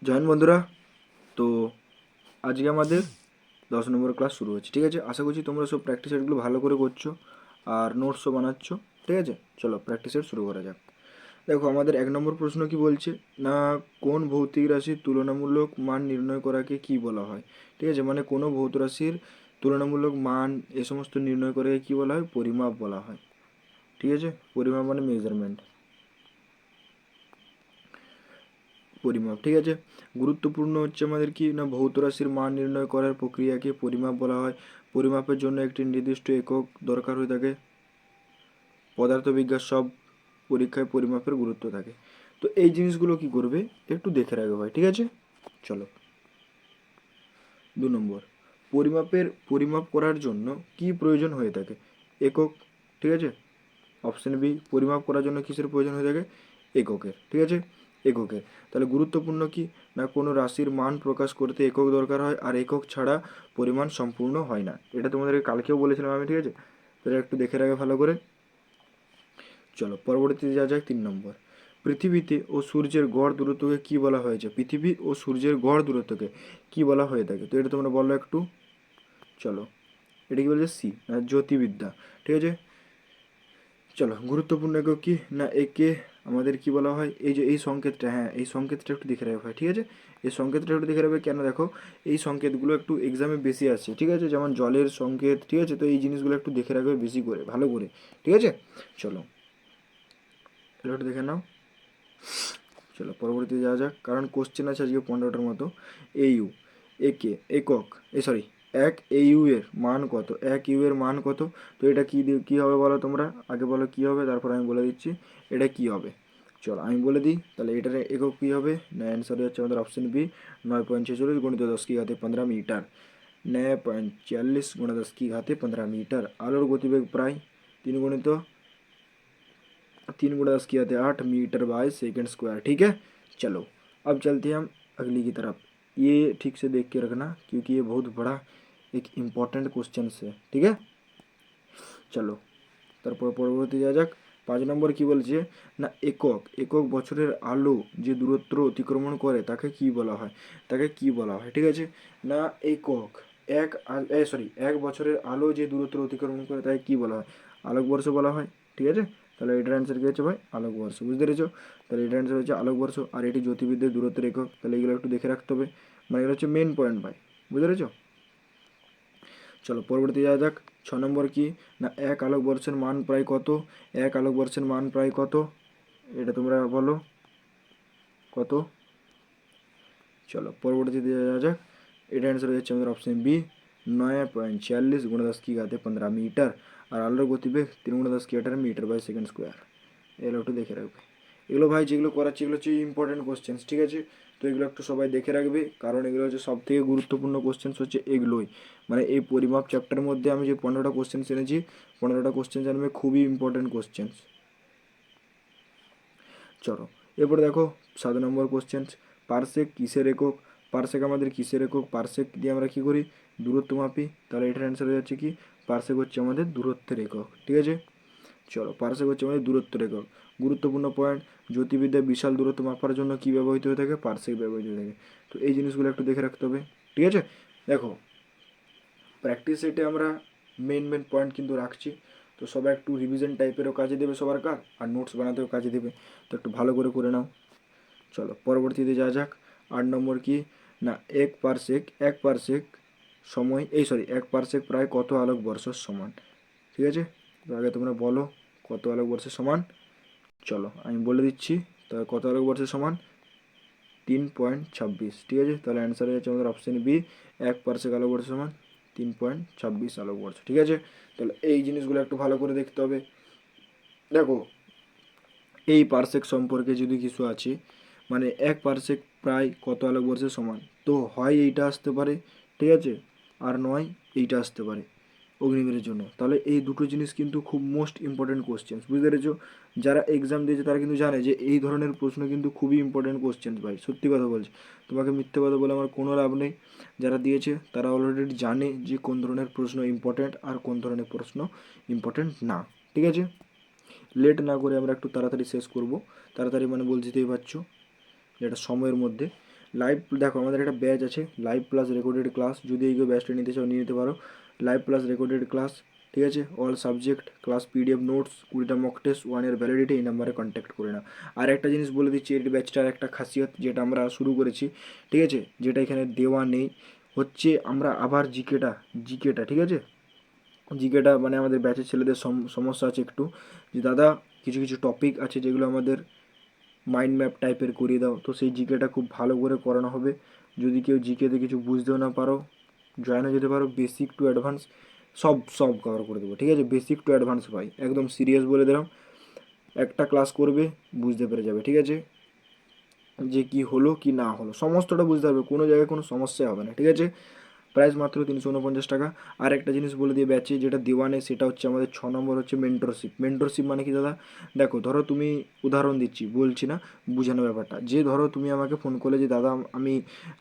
Join বন্ধুরা। তো আজকে আমাদের 10 নম্বর ক্লাস শুরু হচ্ছে, ঠিক আছে। আশা করছি তোমরা সব প্র্যাকটিস সেটগুলো ভালো করে করছো আর নোটসও বানাচ্ছ, ঠিক আছে। চলো প্র্যাকটিস সেট শুরু করা যাক। দেখো আমাদের 1 নম্বর প্রশ্ন কি বলছে না, কোন ভৌতিক রাশির তুলনামূলক মান নির্ণয় করাকে কি বলা হয়। ঠিক আছে, মানে কোনো ভৌত রাশির তুলনামূলক মান এ সমস্ত নির্ণয় করাকে কি বলা হয়, পরিমাপ বলা হয়। ঠিক আছে, পরিমাপ মানে মেজারমেন্ট, পরিমাপ। ঠিক আছে, গুরুত্বপূর্ণ হচ্ছে আমাদের কি না, ভৌত রাশির মান নির্ণয় করার প্রক্রিয়াকে পরিমাপ বলা হয়। পরিমাপের জন্য একটি নির্দিষ্ট একক দরকার হয়ে থাকে। পদার্থবিজ্ঞান সব পরীক্ষায় পরিমাপের গুরুত্ব থাকে। তো এই জিনিসগুলো কি করবে, একটু দেখে রাখবে ভাই, ঠিক আছে। চলো 2 নম্বর, পরিমাপ করার জন্য কি প্রয়োজন হয়ে থাকে, একক। ঠিক আছে, অপশন বি, পরিমাপ করার জন্য কিসের প্রয়োজন হয়ে থাকে, এককের। ঠিক আছে, এককের। তাহলে গুরুত্বপূর্ণ কি না, কোনো রাশির মান প্রকাশ করতে একক দরকার হয়, আর একক ছাড়া পরিমাণ সম্পূর্ণ হয় না। এটা তোমাদেরকে কালকেও বলেছিলাম আমি, ঠিক আছে। তাহলে একটু দেখে রাখে ভালো করে। চলো পরবর্তীতে যা যাক 3 নম্বর, পৃথিবীতে ও সূর্যের গড় দূরত্বকে কি বলা হয়েছে, পৃথিবী ও সূর্যের গড় দূরত্বকে কি বলা হয়ে থাকে। তো এটা তোমরা বলো একটু। চলো, এটা কি বলছে, সি জ্যোতির্বিদ্যা। ঠিক আছে, চলো গুরুত্বপূর্ণ একক কি না, একে আমাদের কি বলা হয়, এই যে এই সংকেতটা, হ্যাঁ এই সংকেতটা একটু দেখে রাখবে ভাই, ঠিক আছে। এই সংকেতটা একটু দেখে রাখবে, কেন দেখো এই সংকেতগুলো একটু এক্সামে বেশি আসছে, ঠিক আছে। যেমন জলের সংকেত, ঠিক আছে। তো এই জিনিসগুলো একটু দেখে রাখবে বেশি করে, ভালো করে, ঠিক আছে। চলো এগুলো একটু দেখে নাও। চলো পরবর্তী যাওয়া যাক, কারণ কোশ্চেন আছে আজকে 15টার মতো। এইউ, একে একক, সরি, এক এইউ এর মান কত, এক ইউ এর মান কত। তো এটা কি হবে বলো তোমরা, আগে বলো কি হবে, তারপর আমি বলে দিচ্ছি এটা কি হবে। চলো আমি বলে দিই, তাহলে এটার একক কী হবে না, অ্যান্সার হচ্ছে আমাদের অপশন বি, 9.46 গুণিত 10 की घाते 15 मीटर। 9.46 गुणा 10 की घाते 15 मीटर। আলোর গতিবেগ প্রায় 3 गुणा 10 की घाते 8 मीटर/सेकंड स्क्वायर। ठीक है, चलो अब चलते हैं हम अगली की तरफ। ये ठीक से देख के रखना, क्योंकि ये बहुत बड़ा एक इम्पॉर्टेंट क्वेश्चन है, ठीक है। চলো তারপর পরবর্তী যা যাক। 5 নম্বর কি বলছে না, একক বছরের আলো যে দূরত্ব অতিক্রমণ করে তাকে কি বলা হয়, তাকে কি বলা হয়। ঠিক আছে, না একক, এক বছরের আলো যে দূরত্ব অতিক্রমণ করে তাকে কি বলা হয়, আলোকবর্ষ বলা হয়। ঠিক আছে, তাহলে এটার অ্যান্সার কী হচ্ছে ভাই, আলোকবর্ষ। বুঝতে পেরেছো, তাহলে এটার অ্যান্সার হচ্ছে আলোকবর্ষ। আর এটি জ্যোতির্বিদ্যার দূরত্বের একক, তাহলে এগুলো একটু দেখে রাখতে হবে, মানে এগুলো হচ্ছে মেন পয়েন্ট ভাই। বুঝতে পেরেছো। চলো পরবর্তী যাওয়া যাক। 6 নম্বর কি না, এক আলোকবর্ষের মান প্রায় কত, এক আলোকবর্ষের মান প্রায় কত, এটা তোমরা বলো কত। চলো পরবর্তীতে যাওয়া যাক, এটা অ্যান্সার হয়ে যাচ্ছে আমাদের অপশন বি, 9.46 गुणा 10 की घाते 15 मीटर। আর আলোর গতিবেগ 3 × 10 की 18 मीटर/सेकंड स्क्वायर। এগুলো একটু দেখে রাখবে। এগুলো ভাই যেগুলো করাচ্ছি এগুলো হচ্ছে ইম্পর্টেন্ট কোশ্চেন্স, ঠিক আছে। তো এগুলো একটু সবাই দেখে রাখবে, কারণ এগুলো হচ্ছে সব থেকে গুরুত্বপূর্ণ কোশ্চেন্স হচ্ছে এগুলোই। মানে এই পরিমাপ চ্যাপ্টারের মধ্যে আমি যে 15টা কোশ্চেন্স এনেছি, 15টা কোশ্চেন্স আনবে খুবই ইম্পর্টেন্ট কোশ্চেন্স। চলো এরপরে দেখো 7 নম্বর কোশ্চেন, পারসেক কিসের একক। পারসেক আমাদের কিসের একক, পারসেক দিয়ে আমরা কী করি, দূরত্ব মাপি। তাহলে এটার অ্যান্সার হয়ে যাচ্ছে কি, পারসেক হচ্ছে আমাদের দূরত্বের একক। ঠিক আছে, চলো পারসেক হচ্ছে আমাদের দূরত্বের একক। গুরুত্বপূর্ণ পয়েন্ট, জ্যোতির্বিদ্যায় বিশাল দূরত্ব মাপার জন্য কী ব্যবহৃত হয়ে থাকে, পারসেক ব্যবহৃত হয়ে থাকে। তো এই জিনিসগুলো একটু দেখে রাখতে হবে, ঠিক আছে। দেখো প্র্যাকটিস সেটে আমরা মেন মেন পয়েন্ট কিন্তু রাখছি, তো সবাই একটু রিভিশন টাইপেরও কাজে দেবে সবার কার, আর নোটস বানাতেও কাজে দেবে। তো একটু ভালো করে নাও। চলো পরবর্তীতে যা যাক। 8 নম্বর কি না, এক পারসেক সময়, এক পারসেক প্রায় কত আলোকবর্ষের সমান। ঠিক আছে, তো আগে তোমরা বলো কত আলোকবর্ষের সমান। চলো আমি বলে দিচ্ছি, তাহলে কত আলোকবর্ষের সমান, 3.26। ঠিক আছে, তাহলে অ্যান্সার হয়ে যাচ্ছে আমাদের অপশান বি, এক পারসেক আলোকবর্ষের সমান 3.26 আলোকবর্ষ। ঠিক আছে, তাহলে এই জিনিসগুলো একটু ভালো করে দেখতে হবে। দেখো এই পারসেক সম্পর্কে যদি কিছু আছে, মানে এক পারসেক প্রায় কত আলোকবর্ষের সমান, তো হয় এইটা আসতে পারে, ঠিক আছে, আর নয় এইটা আসতে পারে অগ্নিবীরের জন্য। তাহলে এই দুটো জিনিস কিন্তু খুব মোস্ট ইম্পর্টেন্ট কোশ্চেন, বুঝতে পেরেছো। যারা এক্সাম দিয়েছে তারা কিন্তু জানে যে এই ধরনের প্রশ্ন কিন্তু খুবই ইম্পর্টেন্ট কোশ্চেন ভাই, সত্যি কথা বলছি। তোমাকে মিথ্যে কথা বলে আমার কোনো লাভ নেই। যারা দিয়েছে তারা অলরেডি জানে যে কোন ধরনের প্রশ্ন ইম্পর্টেন্ট আর কোন ধরনের প্রশ্ন ইম্পর্টেন্ট না। ঠিক আছে, লেট না করে আমরা একটু তাড়াতাড়ি শেষ করব। তাড়াতাড়ি মানে বলতেই পারছো, যেটা সময়ের মধ্যে। লাইভ দেখো আমাদের একটা ব্যাচ আছে লাইভ প্লাস রেকর্ডেড ক্লাস, যদি এই ব্যাচটা নিতে চাও নিয়ে নিতে পারো। লাইভ প্লাস রেকর্ডেড ক্লাস, ঠিক আছে, all subject class PDF notes 20টা মক টেস্ট 1 ইয়ার ভ্যালিডিটি, এই নাম্বারে কন্ট্যাক্ট করে না। আর একটা জিনিস বলে দিচ্ছি, এই ব্যাচটার একটা খাসিয়ত যেটা আমরা শুরু করেছি, ঠিক আছে, যেটা এখানে দেওয়া নেই, হচ্ছে আমরা আবার জিকেটা ঠিক আছে, জিকেটা মানে আমাদের ব্যাচের ছেলেদের সমস্যা আছে একটু, যে দাদা কিছু কিছু টপিক আছে যেগুলো আমাদের মাইন্ড ম্যাপ টাইপের করিয়ে দাও, তো সেই জিকেটা খুব ভালো করে করানো হবে। যদি কেউ জিকেতে কিছু বুঝতেও না পারো, জয়েন হয়ে যেতে পারো, বেসিক টু অ্যাডভান্স সব সব কভার করে দেবো, ঠিক আছে, বেসিক টু অ্যাডভান্স ভাই, একদম সিরিয়াস বলে দিলাম। একটা ক্লাস করবে বুঝতে পেরে যাবে, ঠিক আছে, যে কি হলো কি না হলো সমস্তটা বুঝতে পারবে, কোনো জায়গায় কোনো সমস্যা হবে না, ঠিক আছে। প্রাইস মাত্র 349 টাকা। আর একটা জিনিস বলে দিয়ে ব্যাচে যেটা দেওয়া নেই, সেটা হচ্ছে আমাদের 6 নম্বর হচ্ছে মেন্টরশিপ। মেন্টরশিপ মানে কি দাদা, দেখো ধরো তুমি, উদাহরণ দিচ্ছি বলছি না, বোঝানোর ব্যাপারটা, যে ধরো তুমি আমাকে ফোন করলে যে দাদা আমি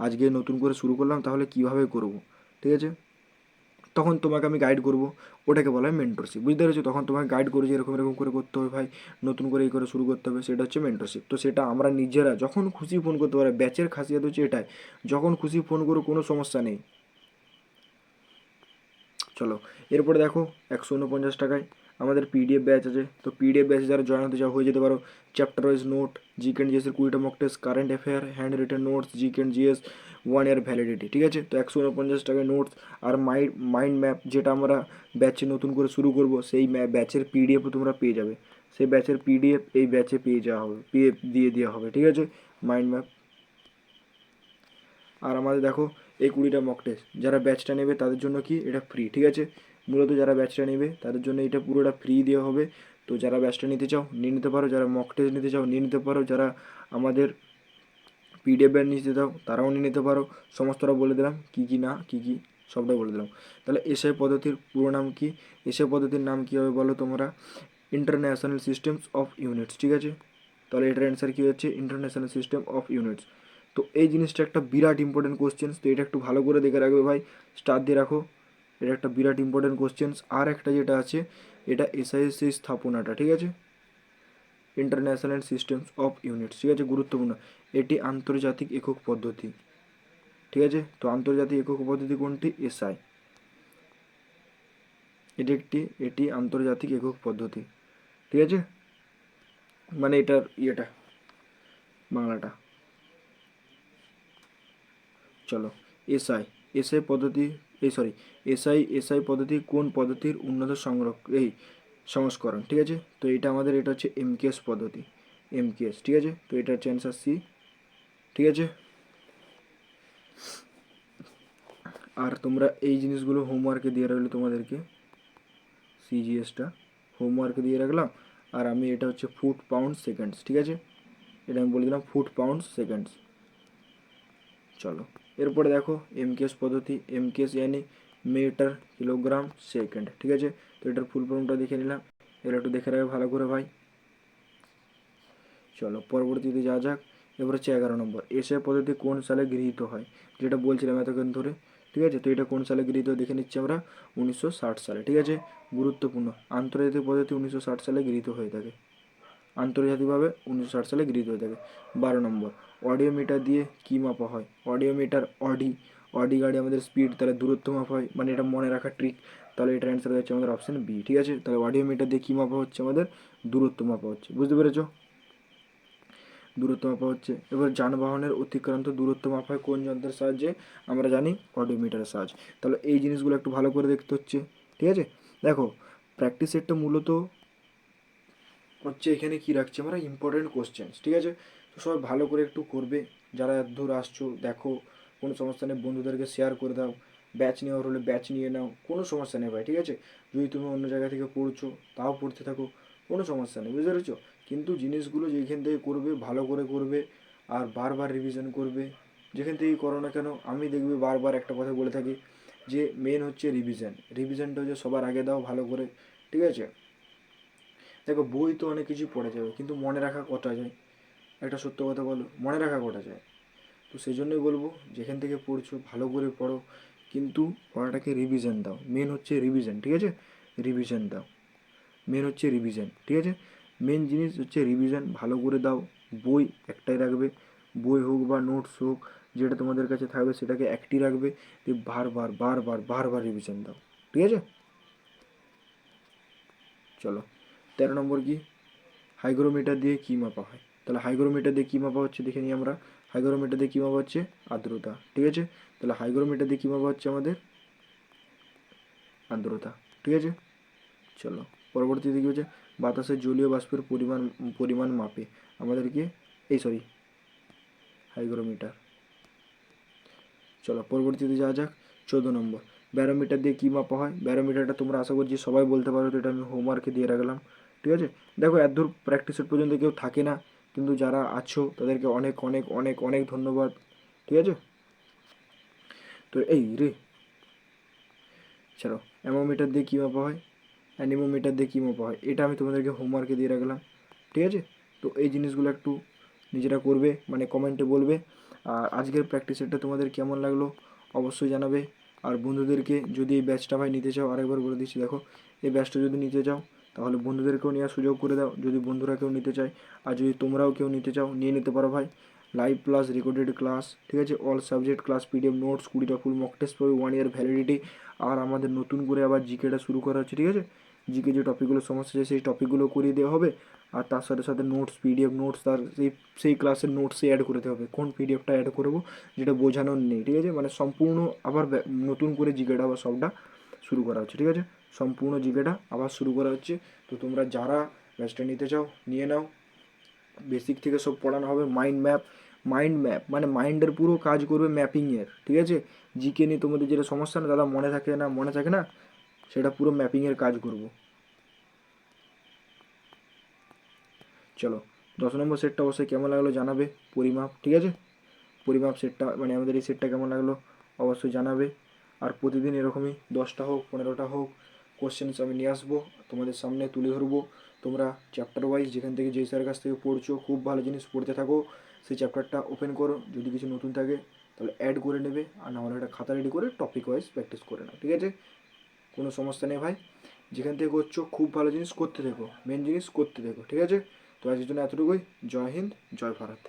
আজকে নতুন করে শুরু করলাম, তাহলে কীভাবে করব, ঠিক আছে, তখন তোমাকে আমি গাইড করবো, ওটাকে বলা হয় মেন্টরশিপ, বুঝতে পেরেছো, তখন তোমাকে গাইড করছি এরকম এরকম করে করতে হবে ভাই, নতুন করে এই করে শুরু করতে হবে, সেটা হচ্ছে মেন্টরশিপ। তো সেটা আমরা নিজেরা যখন খুশি ফোন করতে পারে, ব্যাচের খাসিয়াত হচ্ছে এটাই, যখন খুশি ফোন করো, কোনো সমস্যা নেই। চলো এরপরে দেখো 149 টাকায় আমাদের পিডিএফ ব্যাচ আছে, তো পিডিএফ ব্যাচে যারা জয়েন হতে চাও হয়ে যেতে পারো। Chapter wise note, GK and জিএসের 20টা mock test, current affair, handwritten notes, GK and GS 1 year validity, ঠিক আছে। তো 149 টাকায় নোটস আর মাইন্ড ম্যাপ, যেটা আমরা ব্যাচে নতুন করে শুরু করব, সেই ব্যাচের পিডিএফও তোমরা পেয়ে যাবে, সেই ব্যাচের পিডিএফ এই ব্যাচে পেয়ে যাওয়া হবে, পিএফ দিয়ে দেওয়া হবে, ঠিক আছে, মাইন্ড ম্যাপ। আর আমাদের দেখো এই 20টা মক টেস্ট যারা ব্যাচটা নেবে তাদের জন্য কি এটা ফ্রি, ঠিক আছে, মূলত যারা ব্যাচটা নেবে তাদের জন্য এটা পুরোটা ফ্রি দেওয়া হবে। তো যারা ব্যাচটা নিতে চাও নিয়ে নিতে পারো, যারা মক টেস্ট নিতে চাও নিয়ে নিতে পারো, যারা আমাদের পিডিএফ ব্যাচ নিতে চাও তারাও নিয়ে নিতে পারো। সমস্তটা বলে দিলাম কী কী না কী কী, সবটাই বলে দিলাম। তাহলে এসআই পদ্ধতির পুরো নাম কি, এসআই পদ্ধতির নাম কী হবে বলো তোমরা, ইন্টারন্যাশনাল সিস্টেমস অফ ইউনিটস, ঠিক আছে। তাহলে এটার অ্যান্সার কী হচ্ছে, ইন্টারন্যাশনাল সিস্টেম অফ ইউনিটস। তো এই জিনিসটা একটা বিরাট ইম্পর্টেন্ট কোশ্চেন্স, তো এটা একটু ভালো করে দেখে রাখবে ভাই, স্টার দিয়ে রাখো, এটা একটা বিরাট ইম্পর্টেন্ট কোশ্চেন্স। আর একটা যেটা আছে, এটা এসআইএসসি স্থাপনাটা, ঠিক আছে, ইন্টারন্যাশনাল সিস্টেমস অফ ইউনিটস, ঠিক আছে, গুরুত্বপূর্ণ, এটি আন্তর্জাতিক একক পদ্ধতি, ঠিক আছে। তো আন্তর্জাতিক একক পদ্ধতি কোনটি, এসআই, এটি আন্তর্জাতিক একক পদ্ধতি, ঠিক আছে, মানে এটার ইয়েটা বাংলাটা। চলো এসআই, এসআই পদ্ধতি, এসআই পদ্ধতি কোন পদ্ধতির উন্নত সংস্করণ, ঠিক আছে। তো এটা আমাদের এটা হচ্ছে এমকেএস পদ্ধতি, এমকেএস, ঠিক আছে। তো এটা হচ্ছে অ্যান্সার সি, ঠিক আছে। আর তোমরা এই জিনিসগুলো হোমওয়ার্কে দিয়ে রাখলে তোমাদেরকে, সিজিএসটা হোমওয়ার্কে দিয়ে রাখলাম। আর আমি এটা হচ্ছে ফুট পাউন্ড সেকেন্ডস, ঠিক আছে, এটা আমি বলে দিলাম ফুট পাউন্ড সেকেন্ডস। চলো এরপরে দেখো এমকেএস পদ্ধতি, এমকেএস यानी মিটার কিলোগ্রাম সেকেন্ড, ঠিক আছে। তো এটার ফুল ফর্মটা দেখে নিলাম, এবার একটু দেখে রাখবে ভালো করে ভাই। চলো পরবর্তীতে যা যাক, এবার হচ্ছে 11 নম্বর, এসআই পদ্ধতি কোন সালে গৃহীত হয়, যেটা বলছিলাম এতক্ষণ ধরে, ঠিক আছে। তো এটা কোন সালে গৃহীত দেখে নিচ্ছি আমরা, 1960 সালে, ঠিক আছে, গুরুত্বপূর্ণ, আন্তর্জাতিক পদ্ধতি 1960 সালে গৃহীত হয়ে থাকে, আন্তর্জাতিকভাবে 1960 সালে গৃহীত হয়ে থাকে। 12 নম্বর, অডিওমিটার দিয়ে কী মাপা হয়, অডিওমিটার, অডি গাড়ি আমাদের স্পিড, তাহলে দূরত্ব মাপা হয়, মানে এটা মনে রাখা ট্রিক। তাহলে এটার অ্যান্সার হচ্ছে আমাদের অপশান বি, ঠিক আছে। তাহলে অডিওমিটার দিয়ে কী মাপা হচ্ছে, আমাদের দূরত্ব মাপা হচ্ছে, বুঝতে পেরেছো, দূরত্ব মাপা হচ্ছে। এবার যানবাহনের অতিক্রান্ত দূরত্ব মাপা হয় কোন যন্ত্রের সাহায্যে, আমরা জানি অডিওমিটারের সাহায্যে। তাহলে এই জিনিসগুলো একটু ভালো করে দেখতে হচ্ছে, ঠিক আছে। দেখো প্র্যাকটিস সেটটা মূলত হচ্ছে এখানে কী রাখছি আমরা, ইম্পর্টেন্ট কোশ্চেন্স, ঠিক আছে। তো সবাই ভালো করে একটু করবে, যারা দূর আসছো দেখো, কোনো সমস্যা নেই, বন্ধুদেরকে শেয়ার করে দাও, ব্যাচ নেওয়ার হলে ব্যাচ নিয়ে নাও, কোনো সমস্যা নেই ভাই, ঠিক আছে। যদি তুমি অন্য জায়গা থেকে পড়ছো তাও পড়তে থাকো, কোনো সমস্যা নেই, বুঝতে পেরেছো। কিন্তু জিনিসগুলো যেখান থেকে করবে ভালো করে করবে, আর বারবার রিভিশন করবে, যেখান থেকেই করো না কেন। আমি দেখবে বারবার একটা কথা বলে থাকি, যে মেন হচ্ছে রিভিশন, রিভিশনটা হচ্ছে সবার আগে দাও ভালো করে, ঠিক আছে। দেখো বই তো অনেক কিছু পড়া যাবে, কিন্তু মনে রাখা কটা যায়, একটা সত্য কথা বলো, মনে রাখা কটা যায়। তো সেই জন্যই বলবো, যেখান থেকে পড়ছো ভালো করে পড়ো, কিন্তু পড়াটাকে রিভিশন দাও, মেন হচ্ছে রিভিশন, ঠিক আছে, রিভিশন দাও, মেন হচ্ছে রিভিশন, ঠিক আছে, মেন জিনিস হচ্ছে রিভিশন, ভালো করে দাও। বই একটাই রাখবে, বই হোক বা নোটস হোক, যেটা তোমাদের কাছে থাকবে সেটাকে অ্যাক্টিভ রাখবে, দিয়ে বারবার বারবার বারবার রিভিশন দাও, ঠিক আছে? চলো 13 নম্বর কি, হাইগ্রোমিটার দিয়ে কী মাপা হয়? তাহলে হাইগ্রোমিটার দিয়ে কী মাপা হচ্ছে দেখে নিই আমরা। হাইগ্রোমিটার দিয়ে কী মাপা হচ্ছে? আর্দ্রতা, ঠিক আছে? তাহলে হাইগ্রোমিটার দিয়ে কী মাপা হচ্ছে আমাদের? আর্দ্রতা, ঠিক আছে? চলো পরবর্তীতে কী হচ্ছে, বাতাসের জলীয় বাষ্পের পরিমাণ পরিমাণ মাপে আমাদেরকে, হাইগ্রোমিটার। চলো পরবর্তীতে যাওয়া যাক। 14 নম্বর, ব্যারোমিটার দিয়ে কী মাপা হয়? ব্যারোমিটারটা তোমরা আশা করছি সবাই বলতে পারো, তো এটা আমি হোমওয়ার্কে দিয়ে রাখলাম, ঠিক আছে? দেখো এত প্র্যাকটিসের পর্যন্ত কেউ থাকে না, কিন্তু যারা আছো তাদেরকে অনেক অনেক অনেক অনেক ধন্যবাদ, ঠিক আছে? তো এই রে, চলো অ্যামোমিটার দিয়ে কী মাপা হয়? অ্যানিমোমিটার দিয়ে কী মাপা হয়? এটা আমি তোমাদেরকে হোমওয়ার্কে দিয়ে রাখলাম, ঠিক আছে? তো এই জিনিসগুলো একটু নিজেরা করবে, মানে কমেন্টে বলবে। আর আজকের প্র্যাকটিস সেটটা তোমাদের কেমন লাগলো অবশ্যই জানাবে। আর বন্ধুদেরকে যদি এই ব্যাচটা ভাই নিতে চাও, আরেকবার বলে দিচ্ছি, দেখো এই ব্যাচটা যদি নিতে চাও তাহলে বন্ধুদেরকেও নেওয়ার সুযোগ করে দাও, যদি বন্ধুরা কেউ নিতে চায়। আর যদি তোমরাও কেউ নিতে চাও নিয়ে নিতে পারো ভাই। লাইভ প্লাস রেকর্ডেড ক্লাস, ঠিক আছে? All subject class, PDF notes, 20টা ফুল মক টেস্ট পাবে, 1 ইয়ার ভ্যালিডিটি। আর আমাদের নতুন করে আবার জিকেটা শুরু করা হচ্ছে, ঠিক আছে? জিকে যে টপিকগুলো সমস্যা আছে সেই টপিকগুলো করিয়ে দেওয়া হবে। আর তার সাথে সাথে নোটস, পিডিএফ নোটস, তার সেই ক্লাসের নোটসে অ্যাড করে দেওয়া হবে। কোন পিডিএফটা অ্যাড করবো যেটা বোঝানোর নেই, ঠিক আছে? মানে সম্পূর্ণ আবার নতুন করে জিকেটা আবার সবটা শুরু করা হচ্ছে, ঠিক আছে? সম্পূর্ণ জিকেটা আবার শুরু করা হচ্ছে। তো তোমরা যারা ব্যাচটা নিতে চাও নিয়ে নাও। বেসিক থেকে সব পড়ানো হবে। মাইন্ড ম্যাপ মানে মাইন্ডের পুরো কাজ করবে ম্যাপিংয়ের, ঠিক আছে? জিকে নিয়ে তোমাদের যেটা সমস্যা না দাদা, মনে থাকে না, সেটা পুরো ম্যাপিংয়ের কাজ করব। চলো 10 নম্বর সেটটা অবশ্যই কেমন লাগলো জানাবে। পরিমাপ, ঠিক আছে? পরিমাপ সেটটা মানে আমাদের এই সেটটা কেমন লাগলো অবশ্যই জানাবে। আর প্রতিদিন এরকমই 10টা হোক 15টা হোক কোশ্চেন্স আমি নিয়ে আসবো, তোমাদের সামনে তুলে ধরবো। তোমরা চ্যাপ্টার ওয়াইজ যেখান থেকে যেই স্যারের কাছ থেকে পড়ছো, খুব ভালো জিনিস পড়তে থাকো। সেই চ্যাপ্টারটা ওপেন করো, যদি কিছু নতুন থাকে তাহলে অ্যাড করে নেবে, আর না হলে একটা খাতা রেডি করে টপিক ওয়াইজ প্র্যাকটিস করে নাও, ঠিক আছে? কোনো সমস্যা নেই ভাই, যেখান থেকে করছো খুব ভালো জিনিস করতে থেকো, মেন জিনিস করতে থেকো, ঠিক আছে? তো আজকের জন্য এতটুকুই। জয় হিন্দ, জয় ভারত।